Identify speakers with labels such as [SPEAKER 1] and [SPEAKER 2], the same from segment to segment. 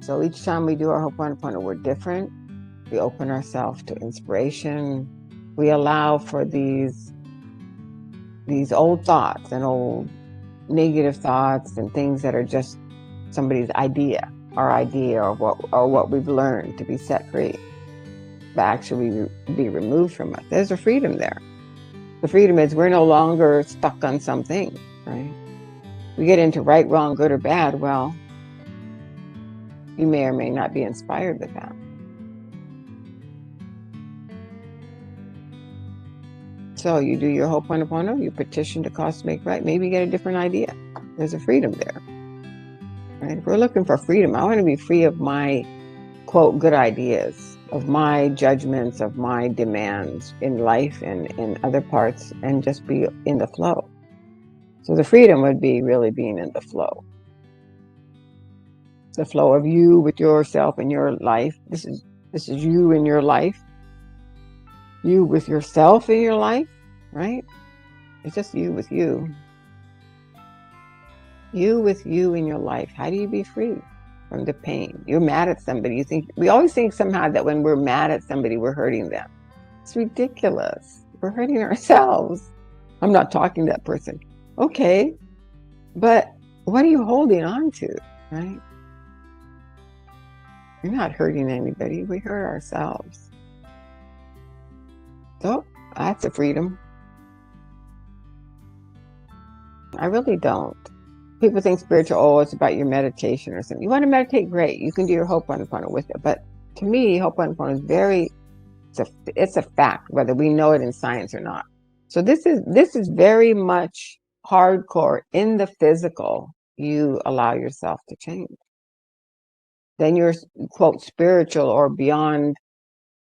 [SPEAKER 1] So each time we do our Ho'oponopono, we're different. We open ourselves to inspiration. We allow for these old thoughts and old negative thoughts and things that are just somebody's idea, our idea, or what we've learned, to be set free, to actually be removed from us. There's a freedom there. The freedom is we're no longer stuck on something, right? We get into right, wrong, good, or bad. Well, you may or may not be inspired with that. So you do your Ho'oponopono, you petition to cause to make right. Maybe you get a different idea. There's a freedom there. Right? If we're looking for freedom, I want to be free of my, quote, good ideas, of my judgments, of my demands in life and in other parts, and just be in the flow. So the freedom would be really being in the flow. The flow of you with yourself and your life. This is you in your life. You with yourself in your life, right? It's just you with you. You with you in your life. How do you be free from the pain? You're mad at somebody. We always think somehow that when we're mad at somebody, we're hurting them. It's ridiculous. We're hurting ourselves. I'm not talking to that person. Okay, but what are you holding on to, right? You're not hurting anybody. We hurt ourselves. So that's a freedom. I really don't. People think spiritual, oh, it's about your meditation or something. You want to meditate, great. You can do your Ho'oponopono with it. But to me, Ho'oponopono is it's a fact, whether we know it in science or not. So this is very much hardcore in the physical. You allow yourself to change. Then your, quote, spiritual or beyond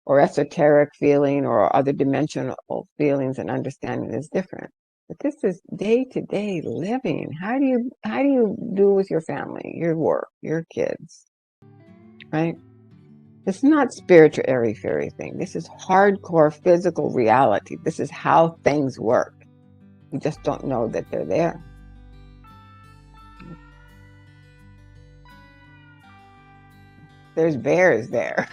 [SPEAKER 1] or esoteric feeling or other dimensional feelings and understanding is different. But this is day-to-day living. How do you do with your family, your work, your kids, right? It's not spiritual airy-fairy thing. This is hardcore physical reality. This is how things work. You just don't know that they're there. There's bears there.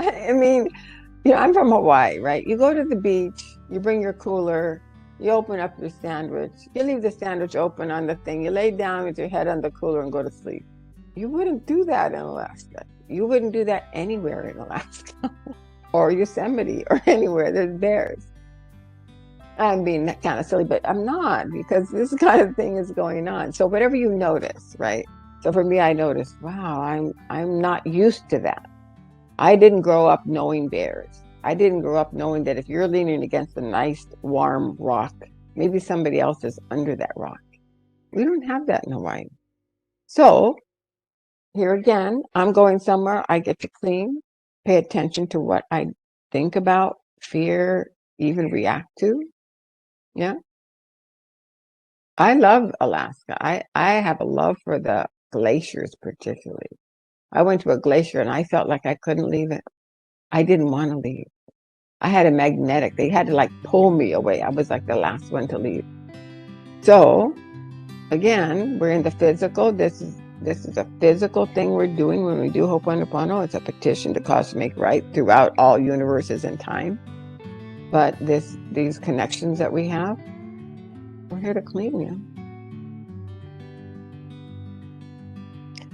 [SPEAKER 1] I mean, I'm from Hawaii, right? You go to the beach, you bring your cooler, you open up your sandwich, you leave the sandwich open on the thing, you lay down with your head on the cooler and go to sleep. You wouldn't do that in Alaska. You wouldn't do that anywhere in Alaska or Yosemite or anywhere. There's bears. I'm being kind of silly, but I'm not, because this kind of thing is going on. So whatever you notice, right? So for me, I noticed, wow, I'm not used to that. I didn't grow up knowing bears. I didn't grow up knowing that if you're leaning against a nice warm rock, maybe somebody else is under that rock. We don't have that in Hawaii. So here again, I'm going somewhere, I get to clean, pay attention to what I think about, fear, even react to. Yeah. I love Alaska. I have a love for the glaciers particularly. I went to a glacier and I felt like I couldn't leave it. I didn't want to leave. I had a magnetic. They had to like pull me away. I was like the last one to leave. So again, we're in the physical. This is a physical thing we're doing when we do Ho'oponopono. It's a petition to cause to make right throughout all universes and time. But these connections that we have, we're here to clean you.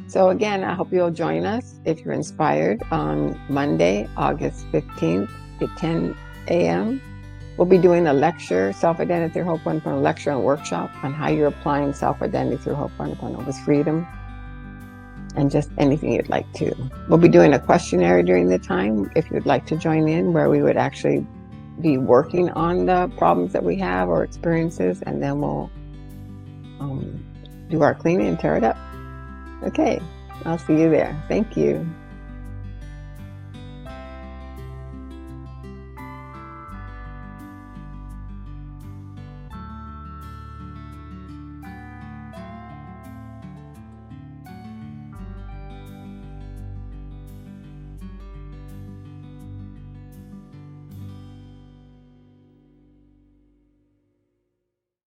[SPEAKER 1] So again, I hope you'll join us if you're inspired on Monday, August 15th at 10 a.m. We'll be doing a lecture, Self-Identity through Ho'oponopono lecture and workshop on how you're applying self-identity through Ho'oponopono with freedom and just anything you'd like to. We'll be doing a questionnaire during the time if you'd like to join in, where we would actually be working on the problems that we have or experiences, and then we'll do our cleaning and tear it up. Okay, I'll see you there. Thank you.